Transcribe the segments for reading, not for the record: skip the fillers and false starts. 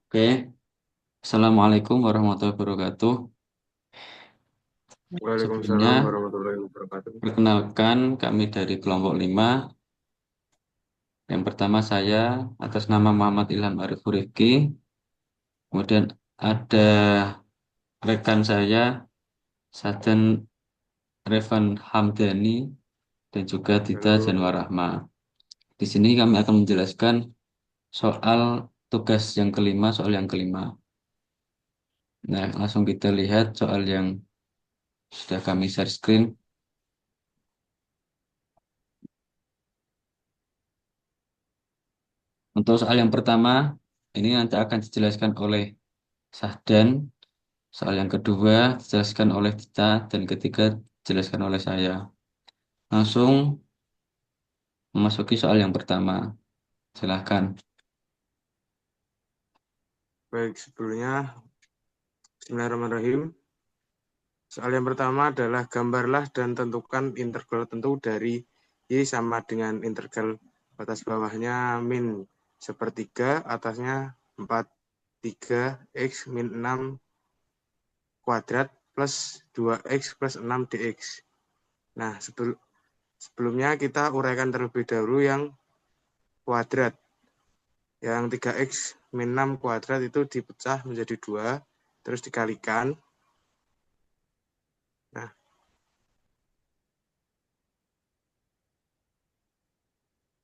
Oke, Assalamualaikum warahmatullahi wabarakatuh. Sebelumnya, Waalaikumsalam warahmatullahi wabarakatuh. perkenalkan kami dari kelompok 5. Yang pertama saya atas nama Muhammad Ilham Arif Rifki. Kemudian ada rekan saya, Saden Revan Hamdani, dan juga Dita Halo, Januar Rahma. Di sini kami akan menjelaskan soal tugas yang kelima, soal yang kelima. Nah, langsung kita lihat soal yang sudah kami share screen. Untuk soal yang pertama, ini nanti akan dijelaskan oleh Sahdan. Soal yang kedua dijelaskan oleh Dita dan ketiga dijelaskan oleh saya. Langsung memasuki soal yang pertama. Silahkan. baik sebelumnya Bismillahirrahmanirrahim. Soal yang pertama adalah gambarlah dan tentukan integral tentu dari Y sama dengan integral batas bawahnya min sepertiga, atasnya 43 X min 6 kuadrat plus 2X plus 6 dx. Nah, sebelumnya kita uraikan terlebih dahulu yang kuadrat. Yang 3x min 6 kuadrat itu dipecah menjadi 2, terus dikalikan. Nah,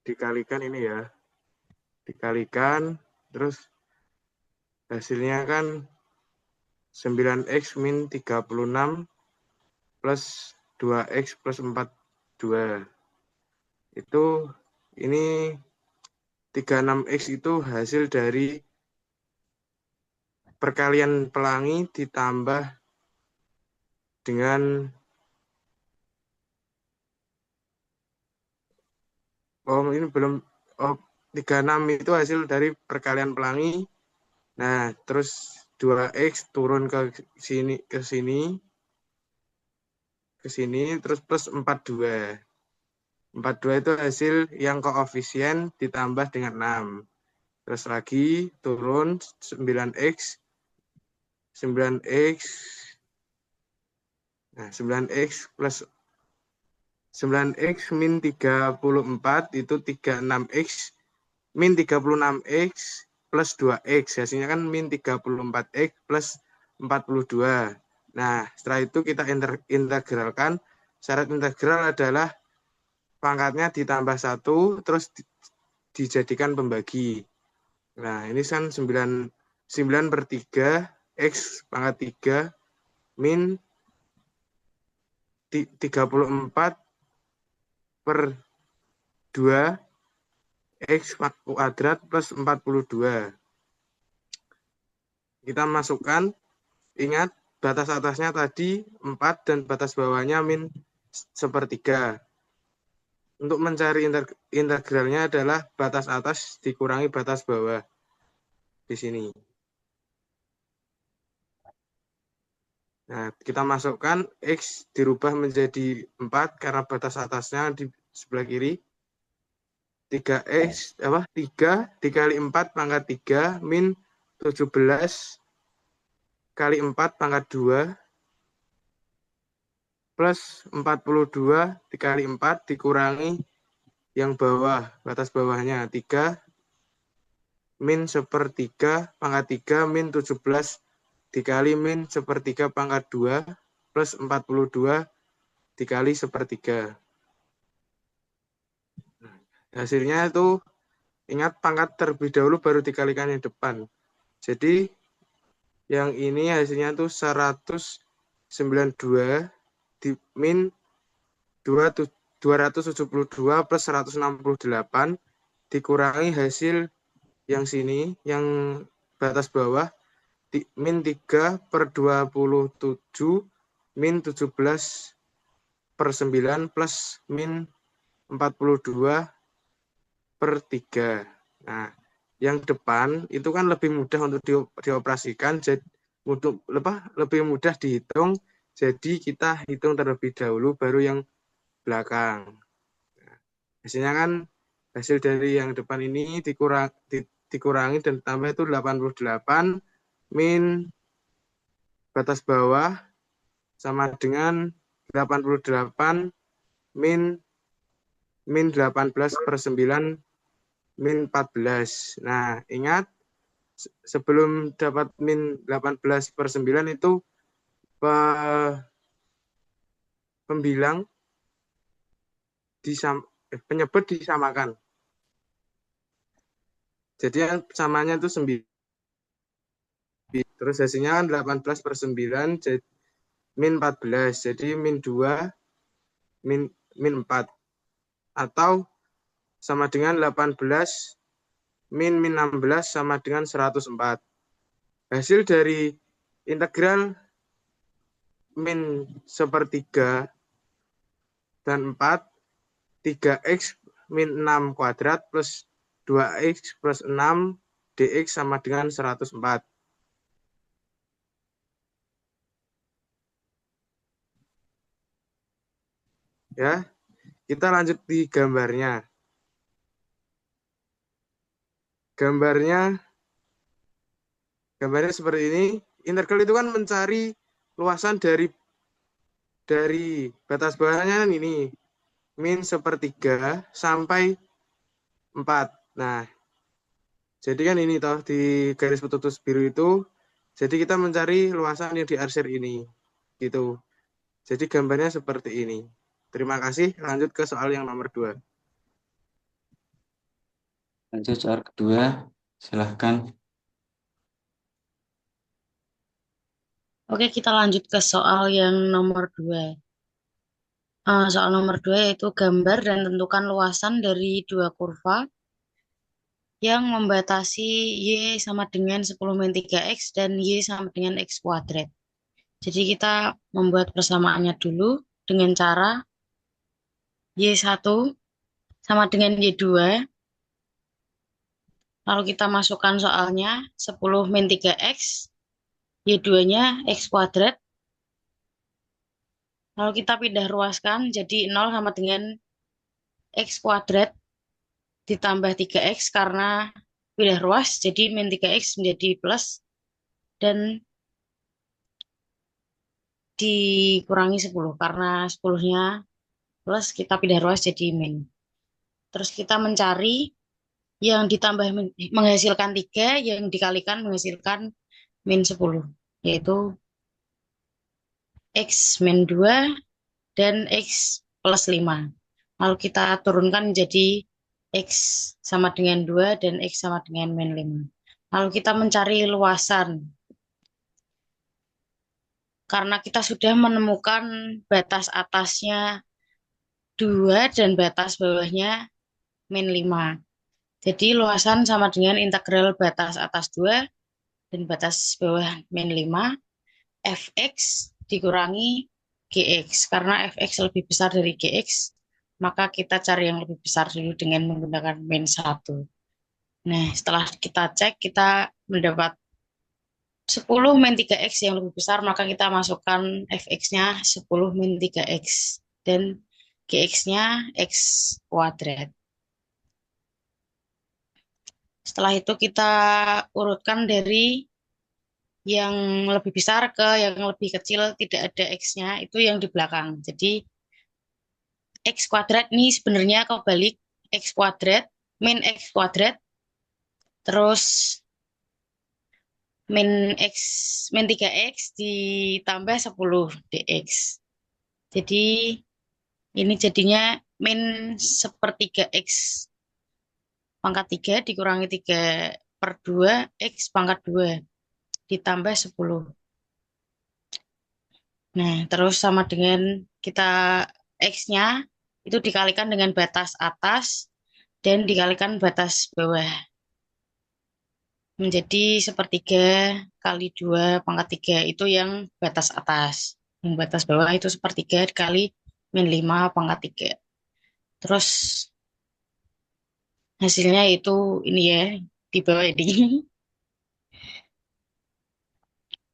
dikalikan ini ya. Dikalikan, terus hasilnya kan 9x min 36 plus 2x plus 42. Itu ini 36x itu hasil dari perkalian pelangi ditambah dengan ini belum 36 itu hasil dari perkalian pelangi. Nah, terus 2x turun ke sini terus plus 42. 42 itu hasil yang koefisien ditambah dengan 6. Terus lagi turun 9x 9x. Nah, 9x plus 9x min 34 itu 36x min 36x plus 2x. Hasilnya kan min 34x plus 42. Nah, setelah itu kita integralkan. Syarat integral adalah pangkatnya ditambah 1, terus dijadikan pembagi. Nah, ini kan 9 per 3, X pangkat 3, min 34 per 2, X kuadrat plus 42. Kita masukkan, ingat batas atasnya tadi 4 dan batas bawahnya min sepertiga. Untuk mencari integralnya adalah batas atas dikurangi batas bawah di sini. Nah, kita masukkan X dirubah menjadi 4 karena batas atasnya di sebelah kiri. 3 dikali 4 pangkat 3 min 17 kali 4 pangkat 2 plus 42 dikali 4 dikurangi yang bawah, batas bawahnya 3 min sepertiga pangkat 3 min 17 dikali min sepertiga pangkat 2 plus 42 dikali sepertiga. Hasilnya itu ingat pangkat terlebih dahulu baru dikalikan yang depan. Jadi yang ini hasilnya itu 192 di min 272 plus 168 dikurangi hasil yang sini, yang batas bawah, min 3 per 27 min 17 per 9 plus min 42 per 3. Nah, yang depan itu kan lebih mudah untuk dioperasikan, jadi lebih mudah dihitung, jadi kita hitung terlebih dahulu baru yang belakang. Hasilnya kan hasil dari yang depan ini dikurangi dan tambah itu 88 min batas bawah sama dengan 88 min 18/9 min 14. Nah, ingat sebelum dapat min 18/9 itu pembilang penyebut disamakan. Jadi yang samanya itu 9. Terus hasilnya kan 18/9 min 14. Jadi min 2 min 4. Atau sama dengan 18 min 16 sama dengan 104. Hasil dari integral min sepertiga dan 4, 3x min 6 kuadrat plus 2x plus 6 dx sama dengan 104. Ya, kita lanjut di gambarnya. Gambarnya seperti ini. Integral itu kan mencari luasan dari batas bawahnya ini min sepertiga sampai 4. Nah, jadi kan ini toh di garis putus biru itu. Jadi kita mencari luasan yang diarsir ini. Gitu. Jadi gambarnya seperti ini. Terima kasih. Lanjut ke soal yang nomor 2. Lanjut soal kedua, silahkan. Oke, kita lanjut ke soal yang nomor 2. Soal nomor 2 yaitu gambar dan tentukan luasan dari dua kurva yang membatasi Y sama dengan 10 min 3X dan Y sama dengan X kuadrat. Jadi kita membuat persamaannya dulu dengan cara Y1 sama dengan Y2. Lalu kita masukkan soalnya 10 min 3X, Y2-nya X kuadrat. Lalu kita pindah ruaskan jadi 0 sama dengan X kuadrat ditambah 3X karena pindah ruas, jadi min 3X menjadi plus, dan dikurangi 10, karena 10-nya plus, kita pindah ruas jadi min. Terus kita mencari yang ditambah menghasilkan 3, yang dikalikan menghasilkan min 10, yaitu X min 2 dan X plus 5. Lalu kita turunkan menjadi X sama dengan 2 dan X sama dengan min 5. Lalu kita mencari luasan. Karena kita sudah menemukan batas atasnya 2 dan batas bawahnya min 5. Jadi luasan sama dengan integral batas atas 2 dan batas bawah min 5, Fx dikurangi Gx. Karena Fx lebih besar dari Gx, maka kita cari yang lebih besar dulu dengan menggunakan min 1. Nah, setelah kita cek, kita mendapat 10 min 3X yang lebih besar, maka kita masukkan Fx-nya 10 min 3X. Dan Gx-nya X kuadrat. Setelah itu kita urutkan dari yang lebih besar ke yang lebih kecil, tidak ada X-nya, itu yang di belakang. Jadi X kuadrat ini sebenarnya kebalik, X kuadrat min X kuadrat, terus min 3X ditambah 10 dx. Jadi ini jadinya min sepertiga X pangkat 3 dikurangi 3/2 X pangkat 2 ditambah 10. Nah, terus sama dengan kita X-nya itu dikalikan dengan batas atas dan dikalikan batas bawah. Menjadi sepertiga kali 2 pangkat 3 itu yang batas atas. Yang batas bawah itu sepertiga dikali min 5 pangkat 3. Terus hasilnya itu ini ya, di bawah ini.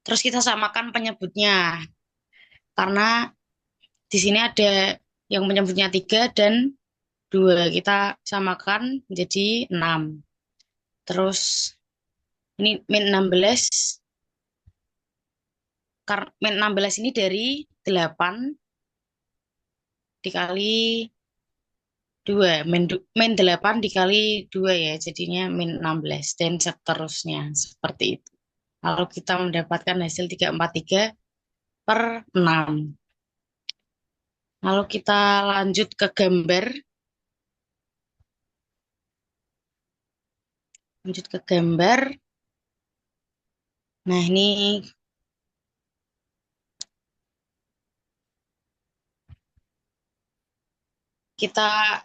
Terus kita samakan penyebutnya. Karena di sini ada yang penyebutnya 3 dan 2. Kita samakan menjadi 6. Terus ini min 16, min 16 ini dari 8 dikali 2, min 8 dikali 2 ya, jadinya min 16 dan seterusnya seperti itu. Lalu kita mendapatkan hasil 343 per 6. Lalu kita lanjut ke gambar. Lanjut ke gambar. Nah, ini kita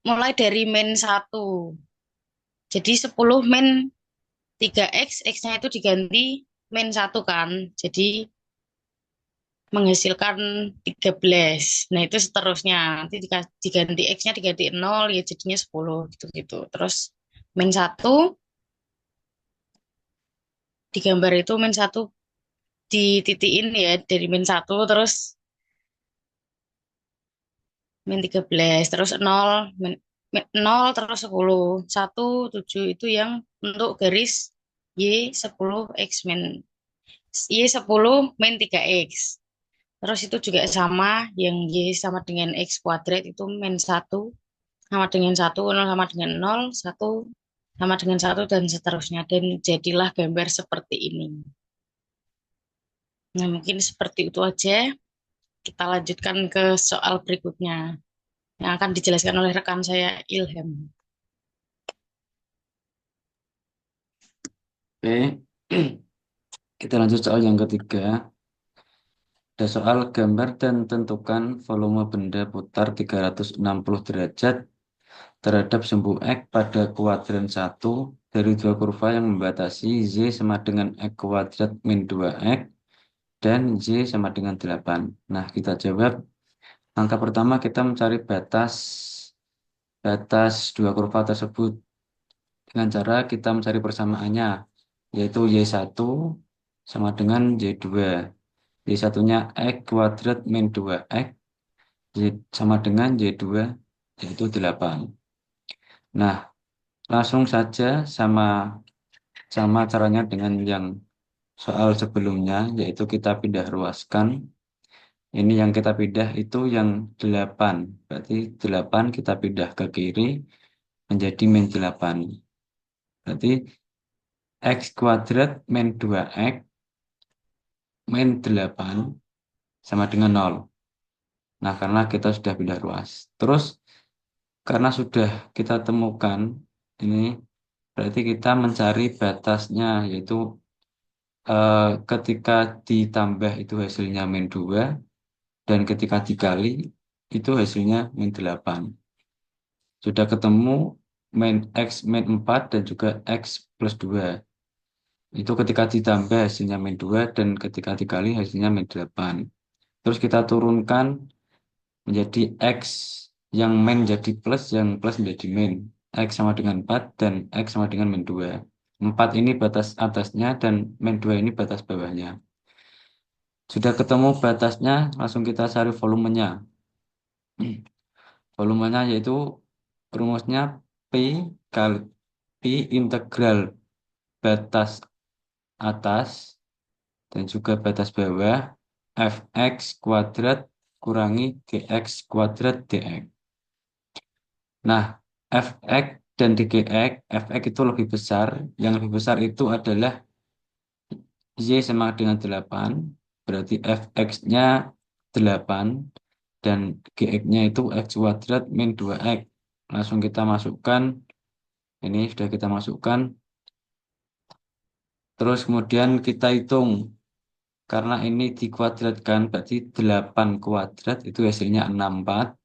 mulai dari min 1. Jadi 10 min 3x, x-nya itu diganti min 1 kan. Jadi menghasilkan 13. Nah, itu seterusnya. Nanti diganti x-nya diganti 0, ya jadinya 10 gitu-gitu. Terus min 1 digambar itu min 1 dititiin ya dari min 1 terus min 13 terus 0 0 terus 10 1 7 itu yang untuk garis Y10 X min Y10 min 3X. Terus itu juga sama yang Y sama dengan X kuadrat itu min 1 sama dengan 1, 0 sama dengan 0, 1 sama dengan 1 dan seterusnya, dan jadilah gambar seperti ini. Nah, mungkin seperti itu aja. Kita lanjutkan ke soal berikutnya yang akan dijelaskan oleh rekan saya Ilham. Oke, kita lanjut soal yang ketiga. Ada soal gambar dan tentukan volume benda putar 360 derajat terhadap sumbu X pada kuadran 1 dari dua kurva yang membatasi Z sama dengan X kuadrat min 2X dan Z sama dengan 8. Nah, kita jawab. Langkah pertama kita mencari batas dua kurva tersebut dengan cara kita mencari persamaannya, yaitu Y1 sama dengan Y2. Y1-nya X kuadrat min 2X sama dengan Y2, yaitu 8. Nah, langsung saja sama caranya dengan yang soal sebelumnya, yaitu kita pindah ruaskan. Ini yang kita pindah itu yang 8. Berarti 8 kita pindah ke kiri menjadi min 8. Berarti X kuadrat min 2X min 8 sama dengan 0. Nah, karena kita sudah pindah ruas. Terus, karena sudah kita temukan ini, berarti kita mencari batasnya, yaitu ketika ditambah itu hasilnya min 2, dan ketika dikali itu hasilnya min 8. Sudah ketemu min X min 4 dan juga X plus 2. Itu ketika ditambah hasilnya min 2 dan ketika dikali hasilnya min 8. Terus kita turunkan menjadi X yang min jadi plus, yang plus menjadi min. X sama dengan 4 dan X sama dengan min 2. 4 ini batas atasnya dan min 2 ini batas bawahnya. Sudah ketemu batasnya, langsung kita cari volumenya. Volumenya yaitu rumusnya P kali P integral batas atas dan juga batas bawah fx kuadrat kurangi gx kuadrat dx. Nah, fx dan dgx, fx itu lebih besar. Yang lebih besar itu adalah y sama dengan 8, berarti fx-nya 8 dan gx-nya itu x kuadrat min 2x. Langsung kita masukkan, ini sudah kita masukkan. Terus kemudian kita hitung, karena ini dikuadratkan, berarti 8 kuadrat itu hasilnya 64.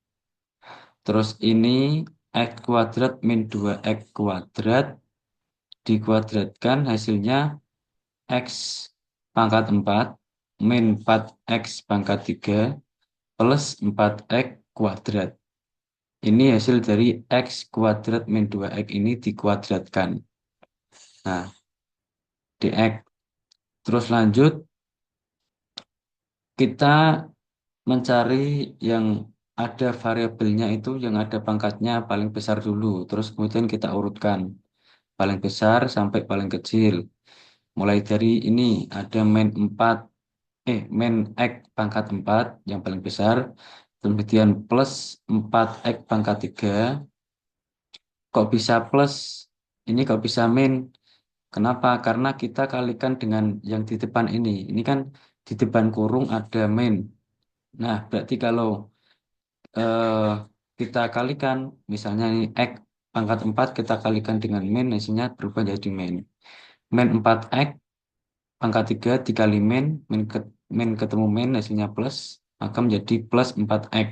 Terus ini x kuadrat min 2x kuadrat dikuadratkan hasilnya x pangkat 4 min 4x pangkat 3 plus 4x kuadrat. Ini hasil dari x kuadrat min 2x ini dikuadratkan. Nah, dx. Terus lanjut, kita mencari yang ada variabelnya itu yang ada pangkatnya paling besar dulu. Terus kemudian kita urutkan. paling besar sampai paling kecil. Mulai dari ini ada min X pangkat 4 yang paling besar, kemudian plus 4X pangkat 3. Kok bisa plus? Ini kok bisa min? Kenapa? Karena kita kalikan dengan yang di depan ini. Ini kan di depan kurung ada min. Nah, berarti kalau eh, kita kalikan, misalnya ini X pangkat 4 kita kalikan dengan min, hasilnya berubah jadi min. Min 4X pangkat 3 dikali min ketemu min, hasilnya plus, maka menjadi plus 4X.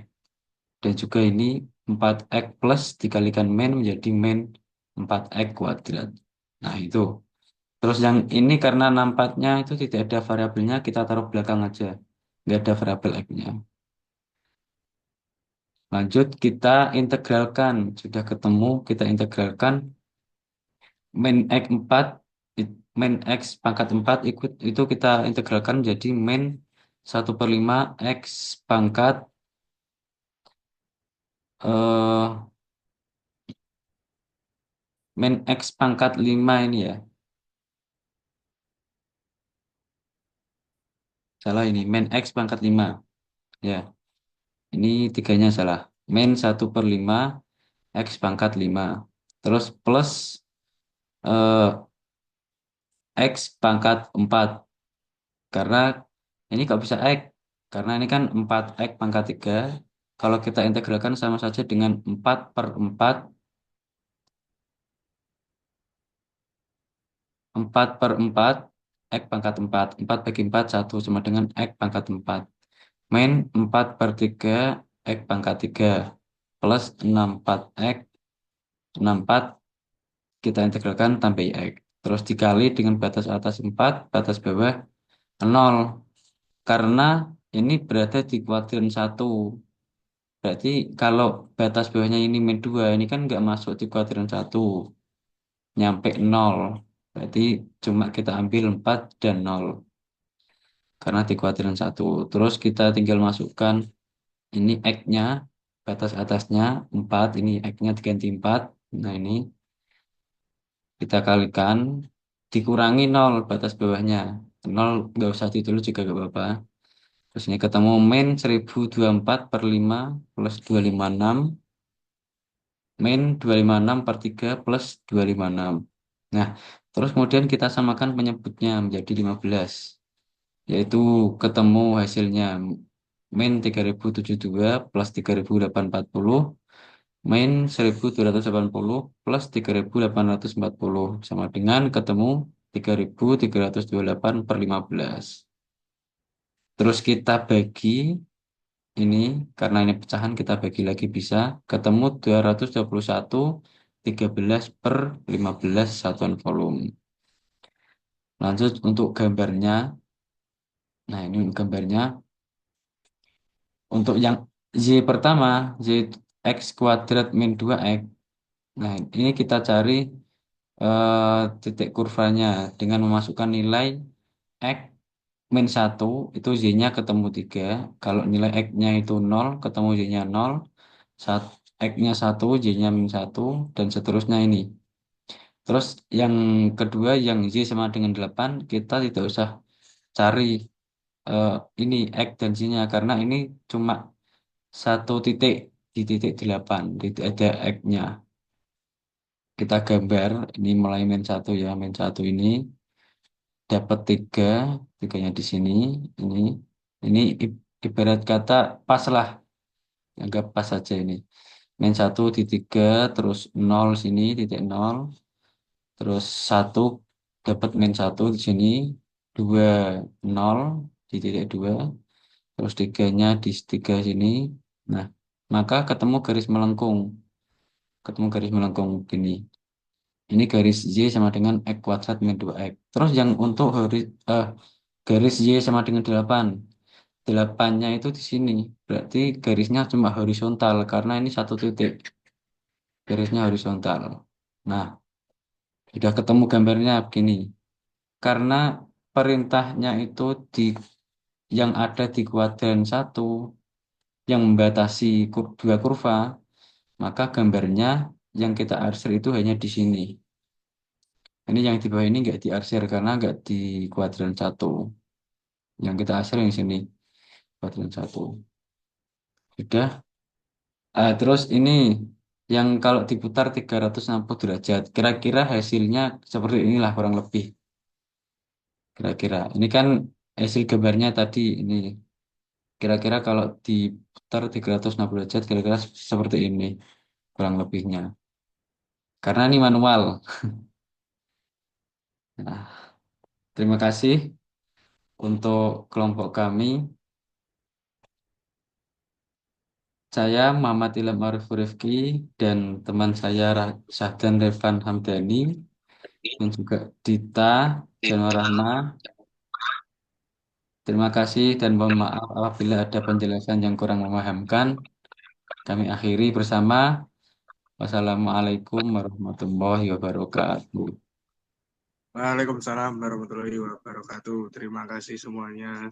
Dan juga ini 4X plus dikalikan min menjadi min 4X kuadrat. Nah, itu. Terus yang ini karena nampaknya itu tidak ada variabelnya, kita taruh belakang aja. Nggak ada variabel X-nya. Lanjut, kita integralkan. Sudah ketemu, kita integralkan min X 4, min X pangkat 4 itu kita integralkan jadi min 1/5 X pangkat eh, min X pangkat 5 ini ya. Salah ini, min X pangkat 5. Ya, ini tiganya salah. Min 1/5 X pangkat 5. Terus plus eh, X pangkat 4. Karena ini kok bisa X? Karena ini kan 4X pangkat 3. Kalau kita integralkan sama saja dengan 4/4. 4/4 X pangkat 4. 4 bagi 4, 1 sama dengan X pangkat 4. Min 4/3 X pangkat 3. Plus 64X. 64 kita integralkan tambah X. Terus dikali dengan batas atas 4, batas bawah 0. Karena ini berada di kuadran 1. Berarti kalau batas bawahnya ini min 2, ini kan nggak masuk di kuadran 1. Nyampe 0. Berarti cuma kita ambil 4 dan 0. Karena di kuadran 1. Terus kita tinggal masukkan ini X-nya, batas atasnya 4. Ini X-nya diganti 4. Nah ini kita kalikan, dikurangi 0 batas bawahnya. 0 nggak usah ditulis juga nggak apa-apa. Terus ini ketemu min 1024/5 plus 256. Min 256/3 plus 256. Nah, terus kemudian kita samakan penyebutnya menjadi 15. Yaitu ketemu hasilnya min 3072 plus 3840. Min 1280 plus 3840 sama dengan ketemu 3328/15. Terus kita bagi ini, karena ini pecahan kita bagi lagi bisa ketemu 221 13/15 satuan volume. Lanjut untuk gambarnya. Nah, ini gambarnya. Untuk yang Y pertama, Y X kuadrat min 2X. Nah, ini kita cari titik kurvanya dengan memasukkan nilai X min 1 itu Y-nya ketemu 3. Kalau nilai X-nya itu 0 ketemu Y-nya 0. X-nya 1, Y-nya min 1 dan seterusnya ini. Terus yang kedua yang Y sama dengan 8 kita tidak usah cari eh, ini X dan Y-nya karena ini cuma satu titik di titik 8, tidak ada X-nya. Kita gambar ini mulai min 1 ya, min 1 ini dapat 3, tiganya di sini, ini ini ibarat kata pas lah, anggap pas saja ini. Min 1 di 3, terus 0 sini, titik 0, terus 1 dapat min 1 di sini, 2 0 di titik 2, terus 3-nya di 3 sini. Nah, maka ketemu garis melengkung gini. Ini garis Y sama dengan X kuadrat min 2X. Terus yang untuk garis Y sama dengan 8. 8-nya itu di sini. Berarti garisnya cuma horizontal karena ini satu titik. Garisnya horizontal. Nah, sudah ketemu gambarnya begini. Karena perintahnya itu di yang ada di kuadran 1 yang membatasi dua kurva, maka gambarnya yang kita arsir itu hanya di sini. Ini yang di bawah ini nggak diarsir karena nggak di kuadran 1. Yang kita arsir yang sini, kuadran 1. Sudah. Terus ini yang kalau diputar 360 derajat, kira-kira hasilnya seperti inilah kurang lebih. Kira-kira. Ini kan hasil gambarnya tadi ini. Kira-kira kalau diputar 360 derajat, kira-kira seperti ini kurang lebihnya. Karena ini manual. Nah, terima kasih untuk kelompok kami. Saya Muhammad Ilham Arif Rifki dan teman saya Syahdan Revan Hamdani dan juga Dita Januar Rahma. Terima kasih dan mohon maaf apabila ada penjelasan yang kurang memahamkan. Kami akhiri bersama. Wassalamualaikum warahmatullahi wabarakatuh. Waalaikumsalam warahmatullahi wabarakatuh. Terima kasih semuanya.